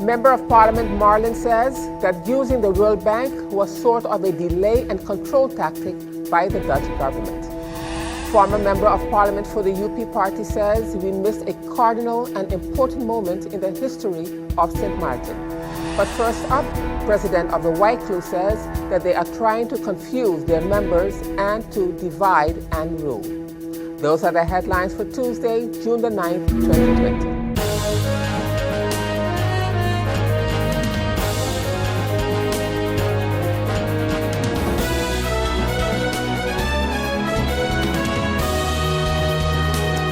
Member of Parliament Marlin says that using the World Bank was sort of a delay and control tactic by the Dutch government. Former Member of Parliament for the UP party says we missed a cardinal and important moment in the history of St. Maarten. But first up, President of the Wycliffe says that they are trying to confuse their members and to divide and rule. Those are the headlines for Tuesday, June the 9th, 2020.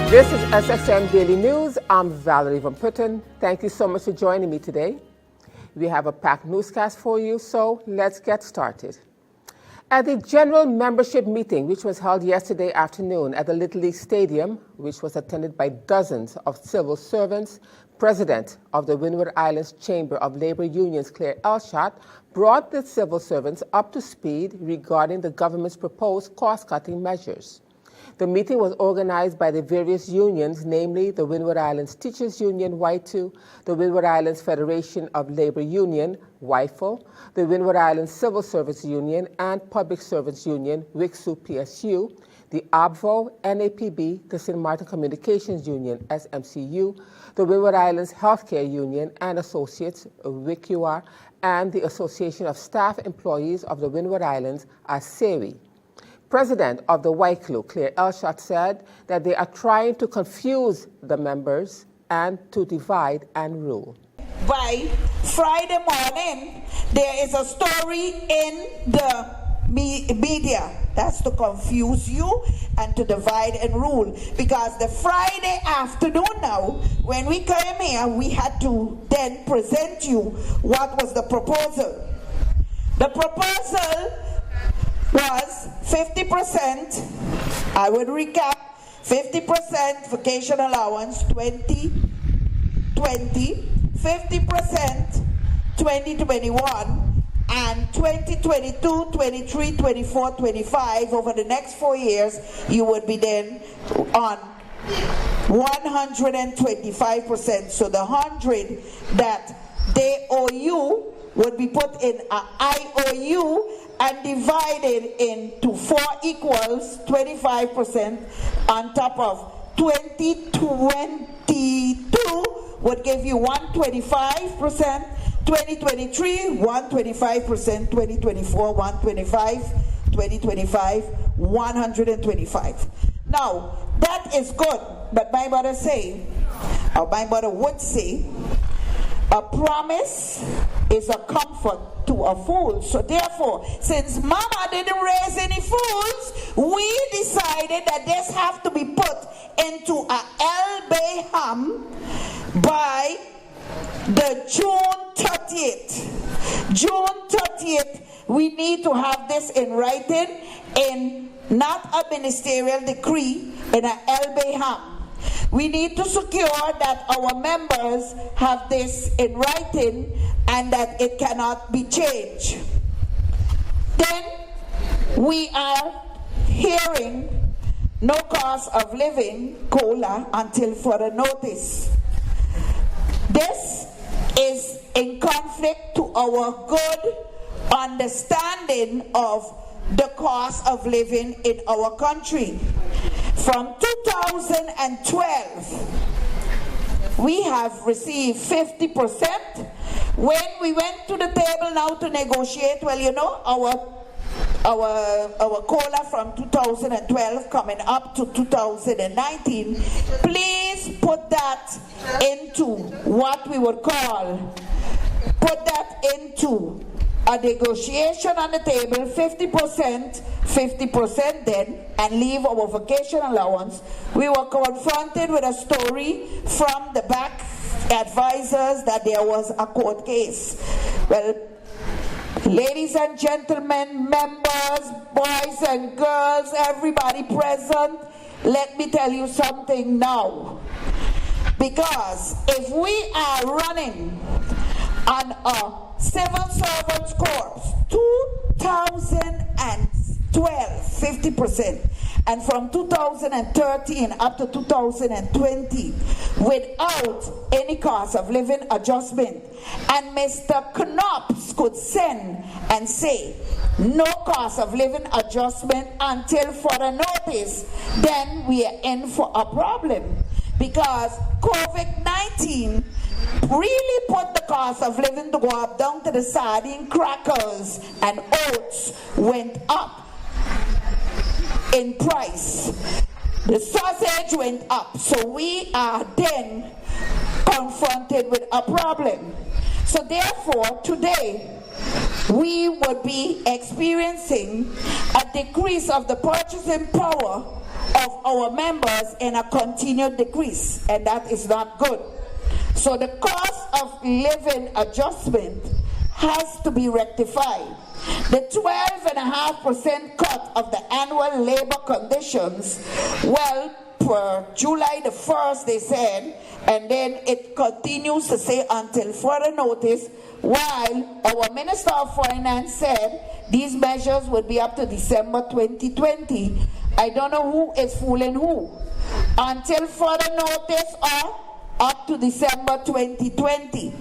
This is SXM Daily News. I'm Valerie Van Putten. Thank you so much for joining me today. We have a packed newscast for you, so let's get started. At the general membership meeting, which was held yesterday afternoon at the Little League Stadium, which was attended by dozens of civil servants, President of the Windward Islands Chamber of Labor Unions, Claire Elshot, brought the civil servants up to speed regarding the government's proposed cost-cutting measures. The meeting was organized by the various unions, namely the Windward Islands Teachers Union, Y2, the Windward Islands Federation of Labor Union, WIFO, the Windward Islands Civil Service Union and Public Service Union, WICSU-PSU, the ABVO, NAPB, the St. Maarten Communications Union, SMCU, the Windward Islands Healthcare Union and Associates, WICUR, and the Association of Staff Employees of the Windward Islands, ASEWI. President of the Wycliffe, Claire Elshot, said that they are trying to confuse the members and to divide and rule. By Friday morning, there is a story in the media. That's to confuse you and to divide and rule. Because the Friday afternoon now, when we came here, we had to then present you what was the proposal. The proposal was 50%, I would recap, 50% vacation allowance 2020, 50% 2021, and 2022, 23, 24, 25, over the next 4 years, you would be then on 125%. So the 100 that they owe you would be put in an IOU and divided into 4 equals 25% on top of 2022 would give you 125%, 2023 125%, 2024 125, 2025 125. Now that is good, but my mother would say, a promise is a comfort to a fool. So therefore, since Mama didn't raise any fools, we decided that this have to be put into a LBHAM by the June 30th. June 30th, we need to have this in writing, in not a ministerial decree, in a LBHAM. We need to secure that our members have this in writing and that it cannot be changed. Then we are hearing no cost of living, COLA, until further notice. This is in conflict to our good understanding of the cost of living in our country. From 2012, we have received 50%. When we went to the table now to negotiate, well, you know, our COLA from 2012 coming up to 2019, please put that into what we would call, put that into a negotiation on the table, 50% then, and leave our vacation allowance. We were confronted with a story from the back advisors that there was a court case. Well, ladies and gentlemen, members, boys and girls, everybody present, let me tell you something now. Because if we are running on a civil servants course, 2012, 50%, and from 2013 up to 2020 without any cost of living adjustment, and Mr. Knops could send and say no cost of living adjustment until further notice, then we are in for a problem, because COVID-19 really put the cost of living to go up down to the sardine crackers, and oats went up in price. The sausage went up. So we are then confronted with a problem. So therefore, today, we would be experiencing a decrease of the purchasing power of our members and a continued decrease, and that is not good. So the cost of living adjustment has to be rectified. The 12.5% cut of the annual labor conditions, well, per July the 1st, they said, and then it continues to say until further notice, while our Minister of Finance said these measures would be up to December 2020. I don't know who is fooling who. Until further notice or up to December 2020.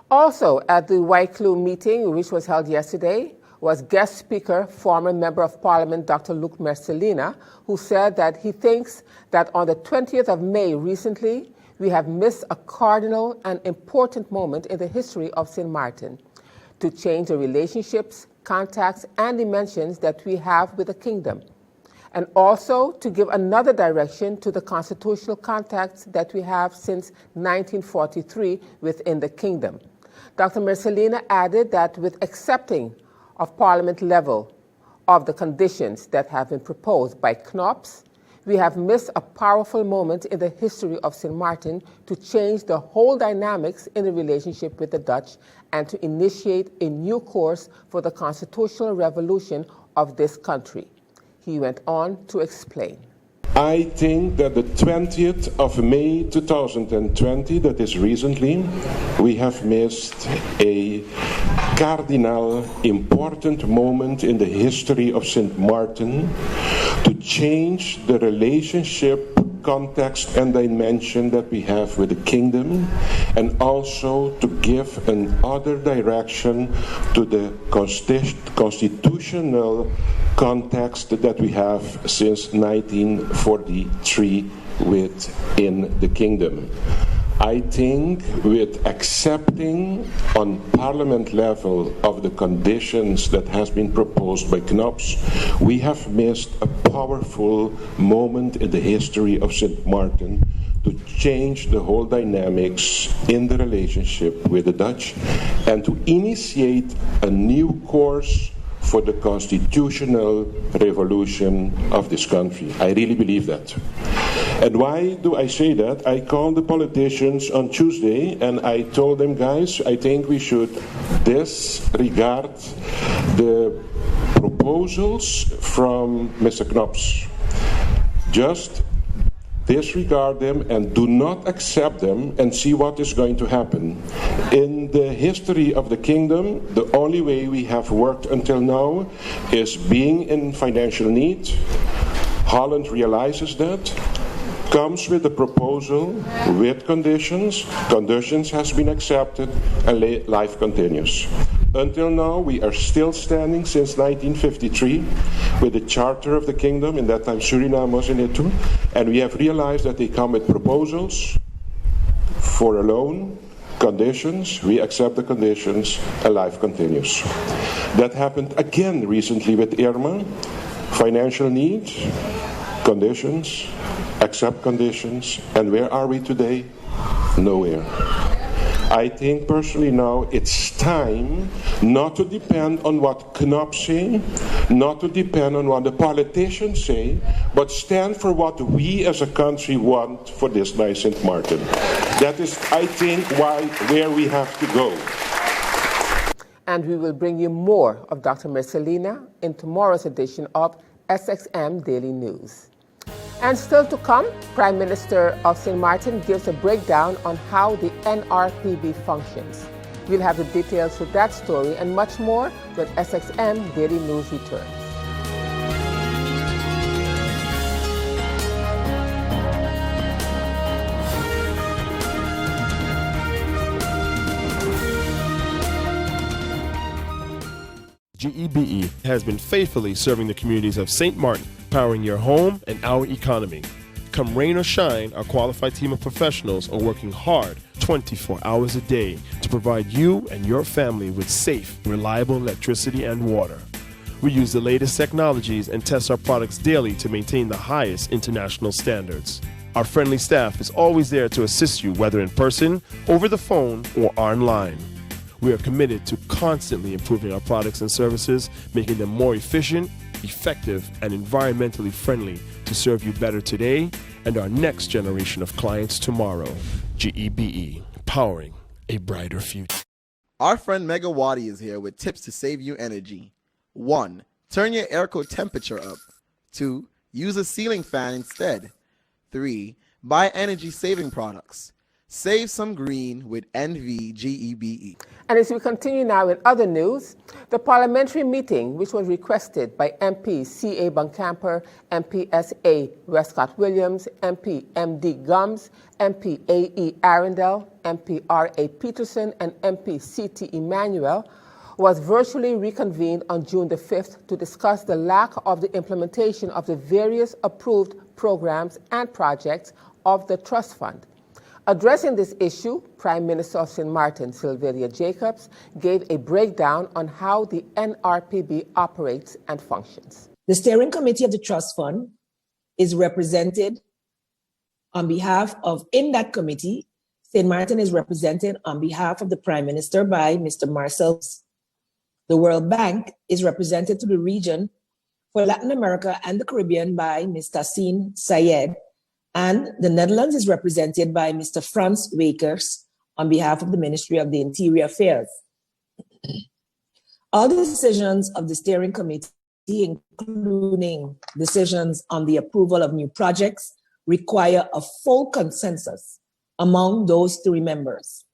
Also at the Waiklu meeting, which was held yesterday, was guest speaker, former Member of Parliament Dr. Luc Mercelina, who said that he thinks that on the 20th of May recently, we have missed a cardinal and important moment in the history of St. Maarten to change the relationships, contacts, and dimensions that we have with the kingdom, and also to give another direction to the constitutional contacts that we have since 1943 within the kingdom. Dr. Mercelina added that with accepting of Parliament level of the conditions that have been proposed by Knops, we have missed a powerful moment in the history of St. Maarten to change the whole dynamics in the relationship with the Dutch and to initiate a new course for the constitutional revolution of this country. He went on to explain. I think that the 20th of May 2020, that is recently, we have missed a cardinal important moment in the history of St. Maarten to change the relationship, context and dimension that we have with the kingdom, and also to give another direction to the constitutional context that we have since 1943 within the kingdom. I think with accepting on Parliament level of the conditions that has been proposed by Knops, we have missed a powerful moment in the history of St. Maarten to change the whole dynamics in the relationship with the Dutch and to initiate a new course for the constitutional revolution of this country. I really believe that. And why do I say that? I called the politicians on Tuesday and I told them, guys, I think we should disregard the proposals from Mr. Knops. Just disregard them and do not accept them and see what is going to happen. In the history of the kingdom, the only way we have worked until now is being in financial need. Holland realizes that, comes with a proposal with conditions, conditions has been accepted, and life continues. Until now, we are still standing since 1953 with the Charter of the Kingdom. In that time, Suriname was in it too. And we have realized that they come with proposals for a loan, conditions, we accept the conditions, and life continues. That happened again recently with Irma. Financial need, conditions, accept conditions, and where are we today? Nowhere. I think personally now it's time not to depend on what Knops say, not to depend on what the politicians say, but stand for what we as a country want for this nice St. Maarten. That is, I think, where we have to go. And we will bring you more of Dr. Mercelina in tomorrow's edition of SXM Daily News. And still to come, Prime Minister of St. Maarten gives a breakdown on how the NRPB functions. We'll have the details for that story and much more when SXM Daily News returns. GEBE has been faithfully serving the communities of St. Maarten, powering your home and our economy. Come rain or shine, our qualified team of professionals are working hard 24 hours a day to provide you and your family with safe, reliable electricity and water. We use the latest technologies and test our products daily to maintain the highest international standards. Our friendly staff is always there to assist you, whether in person, over the phone, or online. We are committed to constantly improving our products and services, making them more efficient, effective, and environmentally friendly to serve you better today and our next generation of clients tomorrow. GEBE, powering a brighter future. Our friend Megawati is here with tips to save you energy. 1. Turn your airco temperature up. 2. Use a ceiling fan instead. 3. Buy energy-saving products. Save some green with NVGEBE. And as we continue now in other news, the parliamentary meeting, which was requested by MP C.A. Buncamper, MP S.A. Westcott Williams, MP M.D. Gums, MP A.E. Arundel, MP R.A. Peterson, and MP C.T. Emmanuel, was virtually reconvened on June the 5th to discuss the lack of the implementation of the various approved programs and projects of the trust fund. Addressing this issue, Prime Minister of St. Maarten, Silveria Jacobs, gave a breakdown on how the NRPB operates and functions. The steering committee of the trust fund is represented on behalf of, in that committee, St. Maarten is represented on behalf of the Prime Minister by Mr. Marcel. The World Bank is represented to the region for Latin America and the Caribbean by Ms. Tassin Sayed, and the Netherlands is represented by Mr. Frans Wakers on behalf of the Ministry of the Interior Affairs. All the decisions of the steering committee, including decisions on the approval of new projects, require a full consensus among those three members.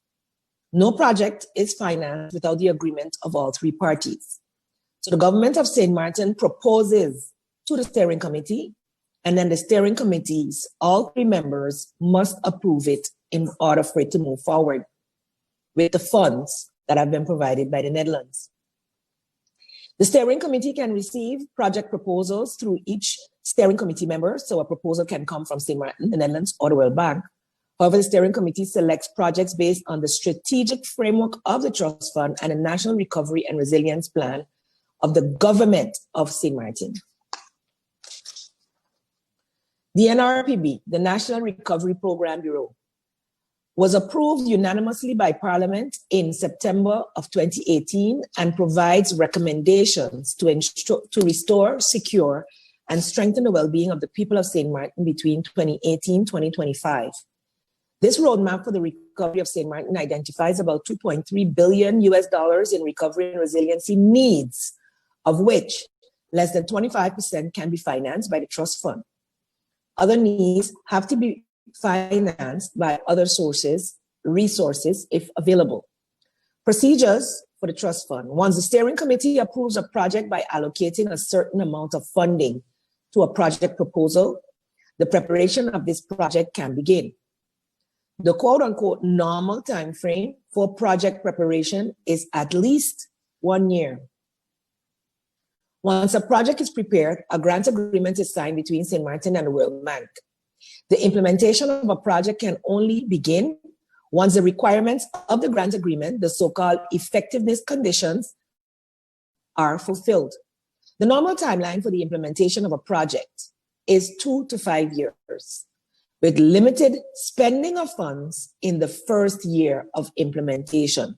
No project is financed without the agreement of all three parties. So the government of St. Maarten proposes to the steering committee, and then the steering committees, all three members must approve it in order for it to move forward with the funds that have been provided by the Netherlands. The steering committee can receive project proposals through each steering committee member, so a proposal can come from St. Maarten, the Netherlands, or the World Bank. However, the steering committee selects projects based on the strategic framework of the trust fund and the National Recovery and Resilience Plan of the government of St. Maarten. The NRPB, the National Recovery Program Bureau, was approved unanimously by Parliament in September of 2018 and provides recommendations to restore, secure, and strengthen the well-being of the people of St. Maarten between 2018 and 2025. This roadmap for the recovery of St. Maarten identifies about $2.3 billion in recovery and resiliency needs, of which less than 25% can be financed by the trust fund. Other needs have to be financed by other resources if available. Procedures for the trust fund. Once the steering committee approves a project by allocating a certain amount of funding to a project proposal, the preparation of this project can begin. The quote-unquote normal time frame for project preparation is at least 1 year. Once a project is prepared, a grant agreement is signed between St. Maarten and the World Bank. The implementation of a project can only begin once the requirements of the grant agreement, the so-called effectiveness conditions, are fulfilled. The normal timeline for the implementation of a project is 2 to 5 years, with limited spending of funds in the first year of implementation.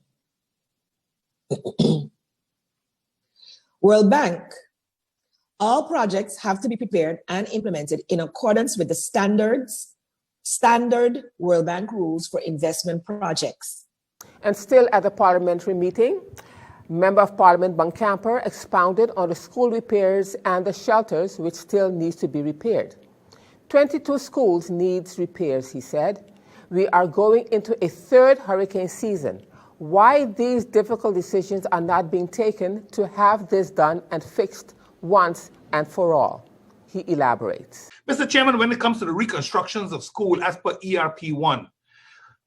World Bank. All projects have to be prepared and implemented in accordance with the standard World Bank rules for investment projects. And still at the parliamentary meeting, Member of Parliament Buncamper expounded on the school repairs and the shelters which still needs to be repaired. 22 schools needs repairs, he said. We are going into a third hurricane season. Why these difficult decisions are not being taken to have this done and fixed once and for all? He elaborates. Mr. Chairman, when it comes to the reconstructions of school as per ERP1,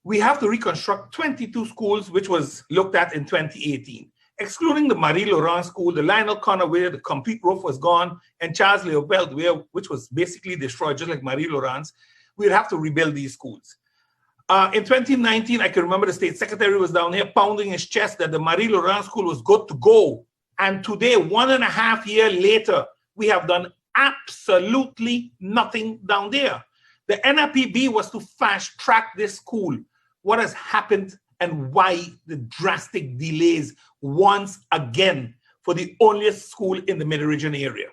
we have to reconstruct 22 schools, which was looked at in 2018. excluding the Marie-Laurent School, the Lionel Connor, where the complete roof was gone, and Charles Leopold, which was basically destroyed, just like Marie-Laurent's, we'd have to rebuild these schools. In 2019, I can remember the state secretary was down here pounding his chest that the Marie-Laurent School was good to go. And today, 1.5 years later, we have done absolutely nothing down there. The NRPB was to fast track this school. What has happened and why the drastic delays once again for the only school in the mid-region area?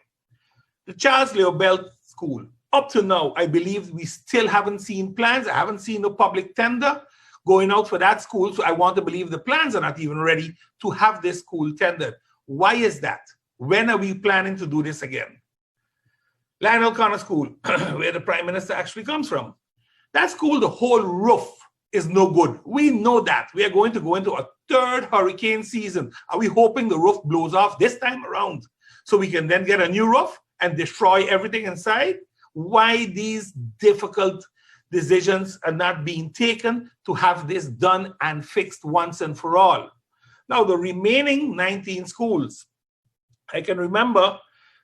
The Charles Leopold School, up to now, I believe we still haven't seen plans. I haven't seen no public tender going out for that school, so I want to believe the plans are not even ready to have this school tendered. Why is that? When are we planning to do this again? Lionel Connor School, where the Prime Minister actually comes from. That school, the whole roof is no good. We know that. We are going to go into a third hurricane season. Are we hoping the roof blows off this time around so we can then get a new roof and destroy everything inside? Why these difficult decisions are not being taken to have this done and fixed once and for all? Now, the remaining 19 schools, I can remember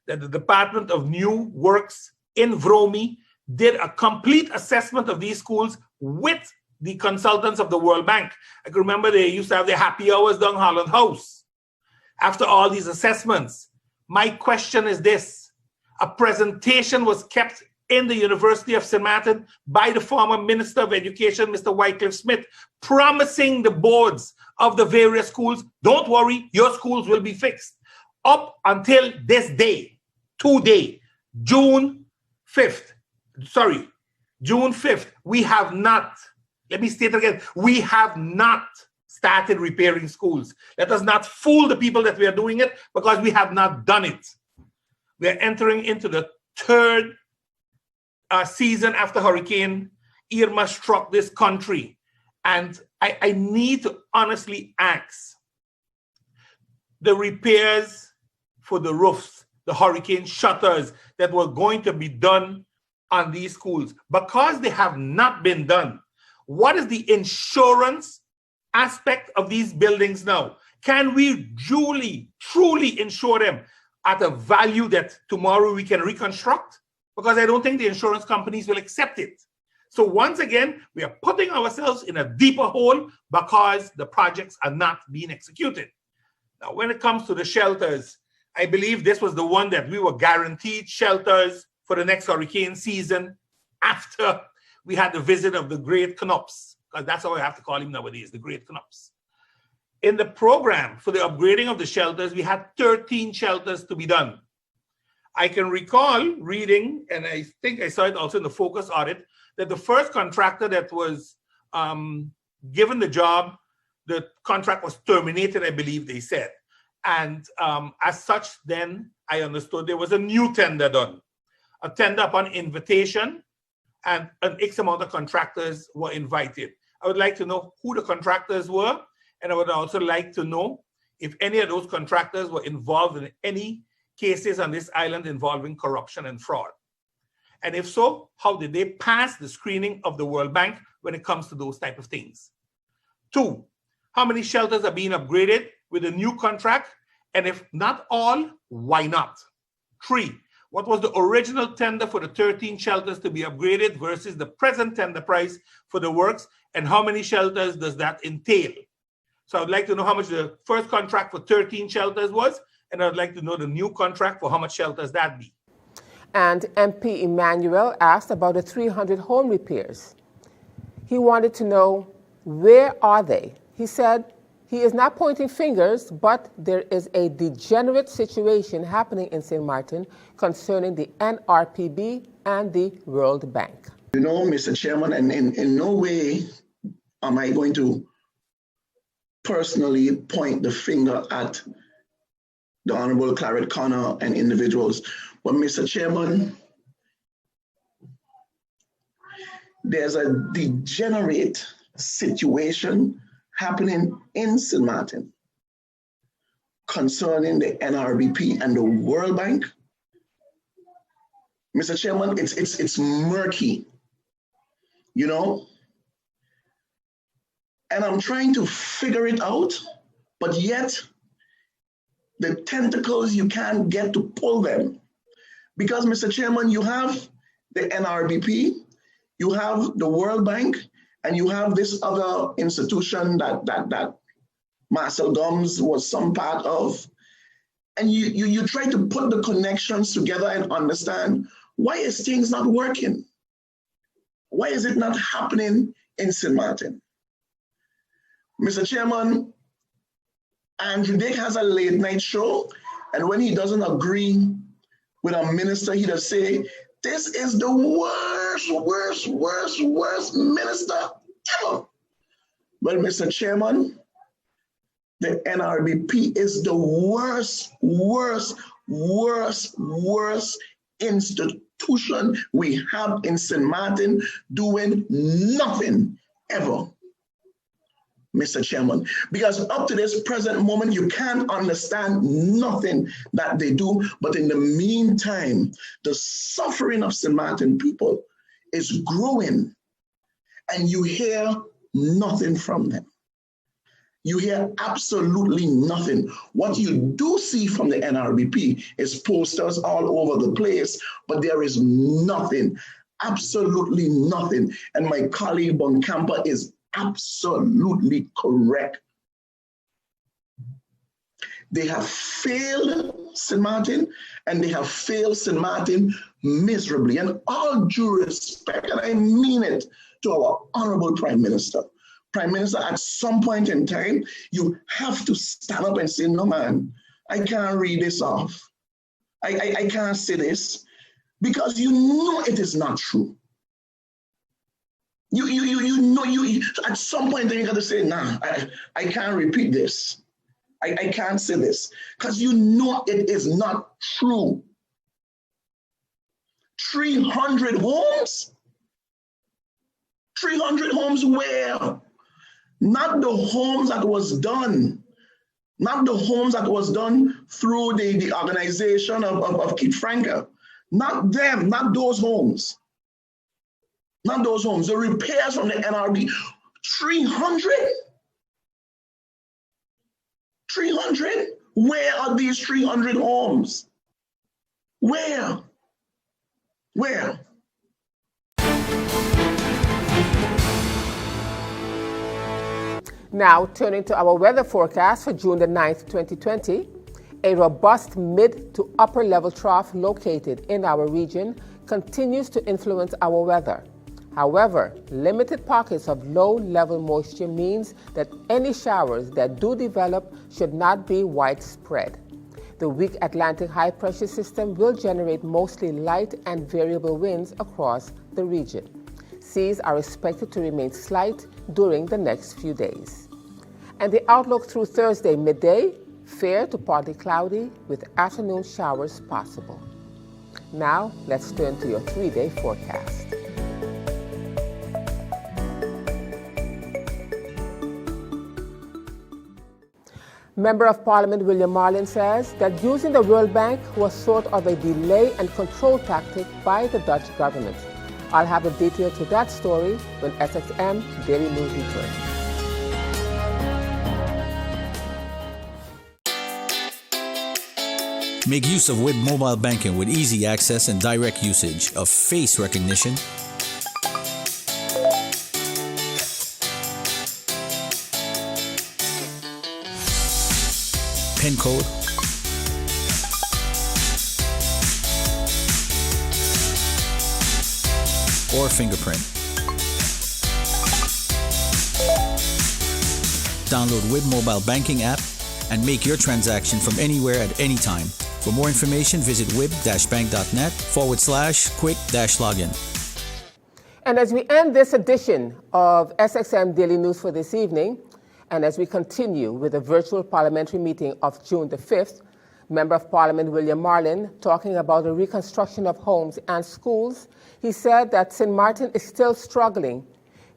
that the Department of New Works in Vromi did a complete assessment of these schools with the consultants of the World Bank. I can remember they used to have their happy hours down Holland House. After all these assessments, my question is this: a presentation was kept in the University of St. Martin by the former Minister of Education, Mr. Wycliffe Smith, promising the boards of the various schools, don't worry, your schools will be fixed. Up until this day, today, June 5th, we have not, let me state it again, we have not started repairing schools. Let us not fool the people that we are doing it, because we have not done it. We are entering into the third season after Hurricane Irma struck this country. And I need to honestly ask, the repairs for the roofs, the hurricane shutters that were going to be done on these schools, because they have not been done, what is the insurance aspect of these buildings now? Can we truly insure them at a value that tomorrow we can reconstruct? Because I don't think the insurance companies will accept it. So once again, we are putting ourselves in a deeper hole because the projects are not being executed. Now, when it comes to the shelters, I believe this was the one that we were guaranteed shelters for the next hurricane season after we had the visit of the Great Knops, because that's how I have to call him nowadays, the Great Knops. In the program for the upgrading of the shelters, we had 13 shelters to be done. I can recall reading, and I think I saw it also in the Focus audit, that the first contractor that was given the job, the contract was terminated, I believe they said. And as such, then I understood there was a new tender done, a tender upon invitation, and an X amount of contractors were invited. I would like to know who the contractors were, and I would also like to know if any of those contractors were involved in any cases on this island involving corruption and fraud. And if so, how did they pass the screening of the World Bank when it comes to those type of things? 2, how many shelters are being upgraded with a new contract? And if not all, why not? 3, what was the original tender for the 13 shelters to be upgraded versus the present tender price for the works? And how many shelters does that entail? So I'd like to know how much the first contract for 13 shelters was, and I'd like to know the new contract for how much shelters that be. And MP Emmanuel asked about the 300 home repairs. He wanted to know, where are they? He said he is not pointing fingers, but there is a degenerate situation happening in St. Martin concerning the NRPB and the World Bank. You know, Mr. Chairman, and in no way am I going to personally point the finger at the Honorable Claret Connor and individuals. But Mr. Chairman, there's a degenerate situation happening in St. Martin concerning the NRBP and the World Bank. Mr. Chairman, it's murky, you know? And I'm trying to figure it out, but yet the tentacles, you can't get to pull them. Because, Mr. Chairman, you have the NRBP, you have the World Bank, and you have this other institution that Marcel Gomes was some part of. And you try to put the connections together and understand, why is things not working? Why is it not happening in St. Maarten? Mr. Chairman, Andrew Dick has a late night show, and when he doesn't agree with a minister, he does say, this is the worst minister ever. Well, Mr. Chairman, the NRBP is the worst institution we have in St. Maarten, doing nothing ever, Mr. Chairman. Because up to this present moment, you can't understand nothing that they do. But in the meantime, the suffering of St. Maarten people is growing, and you hear nothing from them. You hear absolutely nothing. What you do see from the NRBP is posters all over the place, but there is nothing, absolutely nothing. And my colleague Buncamper is absolutely correct. They have failed St. Maarten, and they have failed St. Maarten miserably. And all due respect, and I mean it, to our Honorable Prime Minister. Prime Minister, at some point in time, you have to stand up and say, no, man, I can't read this off. I can't say this, because you know it is not true. You know, at some point then you got to say, nah, I can't repeat this. I can't say this, because you know it is not true. 300 homes? 300 homes where? Not the homes that was done. Not the homes that was done through the organization of Keith Franker. Not them, not those homes. Not those homes. The repairs from the NRB. 300? 300? Where are these 300 homes? Where? Where? Now, turning to our weather forecast for June the 9th, 2020, a robust mid to upper level trough located in our region continues to influence our weather. However, limited pockets of low level moisture means that any showers that do develop should not be widespread. The weak Atlantic high pressure system will generate mostly light and variable winds across the region. Seas are expected to remain slight during the next few days. And the outlook through Thursday midday, fair to partly cloudy with afternoon showers possible. Now, let's turn to your 3-day forecast. Member of Parliament William Marlin says that using the World Bank was sort of a delay and control tactic by the Dutch government. I'll have the detail to that story when SXM Daily News returns. Make use of WIB mobile banking with easy access and direct usage of face recognition, PIN code, or fingerprint. Download WIB mobile banking app and make your transaction from anywhere at any time. For more information, visit wib-bank.net/quick-login. And as we end this edition of SXM Daily News for this evening, and as we continue with the virtual parliamentary meeting of June the 5th, Member of Parliament William Marlin, talking about the reconstruction of homes and schools, he said that St. Maarten is still struggling.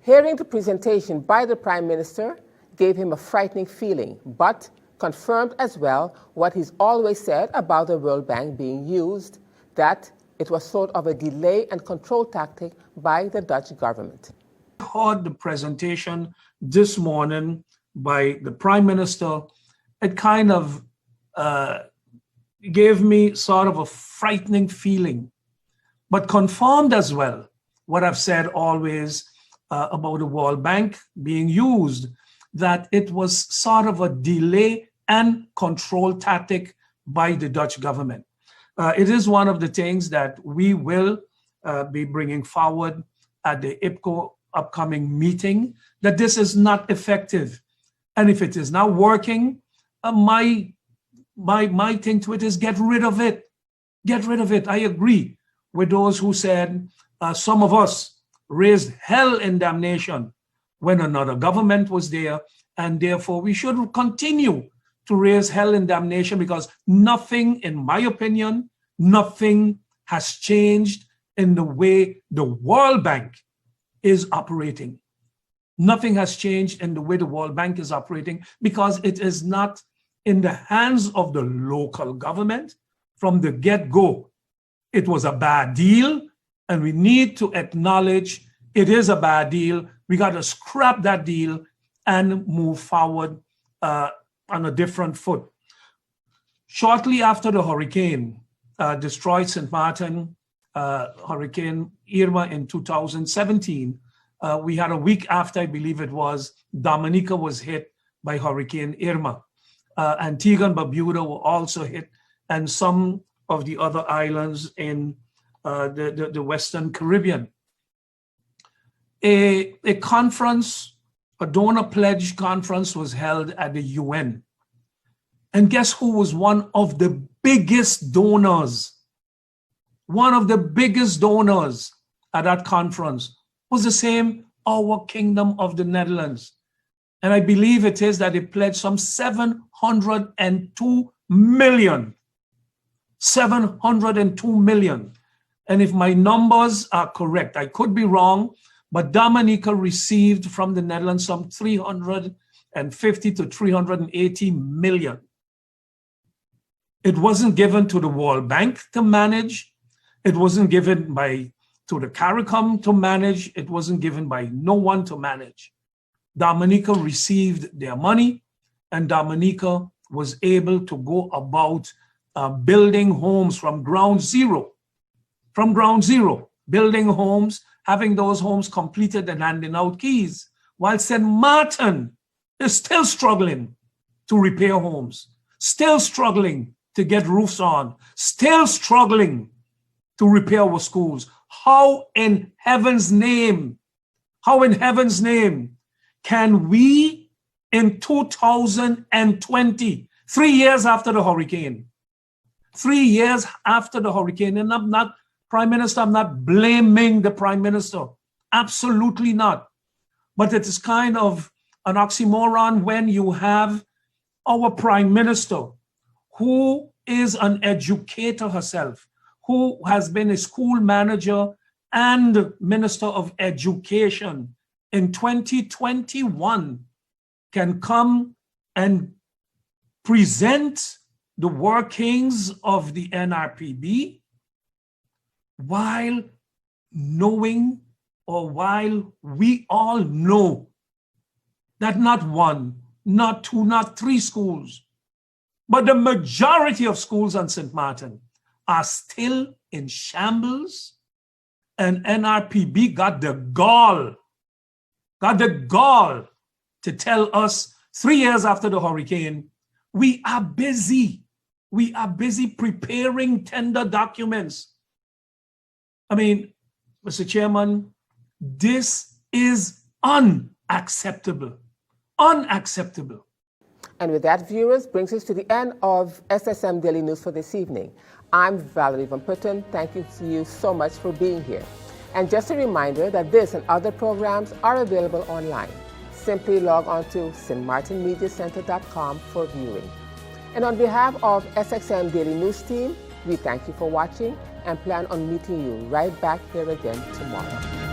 Hearing the presentation by the Prime Minister gave him a frightening feeling, but confirmed as well what he's always said about the World Bank being used, that it was sort of a delay and control tactic by the Dutch government. I heard the presentation this morning by the Prime Minister. It kind of gave me sort of a frightening feeling, but confirmed as well what I've said always about the World Bank being used, that it was sort of a delay and control tactic by the Dutch government. It is one of the things that we will be bringing forward at the IPCO upcoming meeting, that this is not effective. And if it is not working, my thing to it is get rid of it. Get rid of it. I agree with those who said some of us raised hell in damnation when another government was there, and therefore we should continue to raise hell in damnation, because nothing, in my opinion, nothing has changed in the way the World Bank is operating. Nothing has changed in the way the World Bank is operating, because it is not in the hands of the local government from the get-go. It was a bad deal, and we need to acknowledge it is a bad deal. We got to scrap that deal and move forward on a different foot. Shortly after the hurricane destroyed St. Martin, Hurricane Irma in 2017, we had a week after, I believe it was, Dominica was hit by Hurricane Irma. Antigua and Barbuda were also hit, and some of the other islands in the Western Caribbean. A conference, a donor pledge conference, was held at the UN. And guess who was one of the biggest donors? One of the biggest donors at that conference was the same, our Kingdom of the Netherlands. And I believe it is that it pledged some 702 million. 702 million. And if my numbers are correct, I could be wrong, but Dominica received from the Netherlands some 350 to 380 million. It wasn't given to the World Bank to manage. It wasn't given to the CARICOM to manage. It wasn't given by no one to manage. Dominica received their money, and Dominica was able to go about building homes from ground zero. From ground zero, building homes, having those homes completed and handing out keys, while St. Martin is still struggling to repair homes, still struggling to get roofs on, still struggling to repair our schools. How in heaven's name can we in 2020, 3 years after the hurricane, 3 years after the hurricane, and I'm not Prime Minister, I'm not blaming the Prime Minister, absolutely not. But it is kind of an oxymoron when you have our Prime Minister, who is an educator herself, who has been a school manager and Minister of Education in 2021, can come and present the workings of the NRPB while knowing, or while we all know, that not one, not two, not three schools, but the majority of schools on St. Martin are still in shambles, and NRPB got the gall to tell us 3 years after the hurricane, we are busy preparing tender documents. I mean, Mr. Chairman, this is unacceptable. Unacceptable. And with that, viewers, brings us to the end of SXM Daily News for this evening. I'm Valerie Van Putten. Thank you to you so much for being here. And just a reminder that this and other programs are available online. Simply log on to stmartinmediacenter.com for viewing. And on behalf of SXM Daily News team, we thank you for watching and plan on meeting you right back here again tomorrow.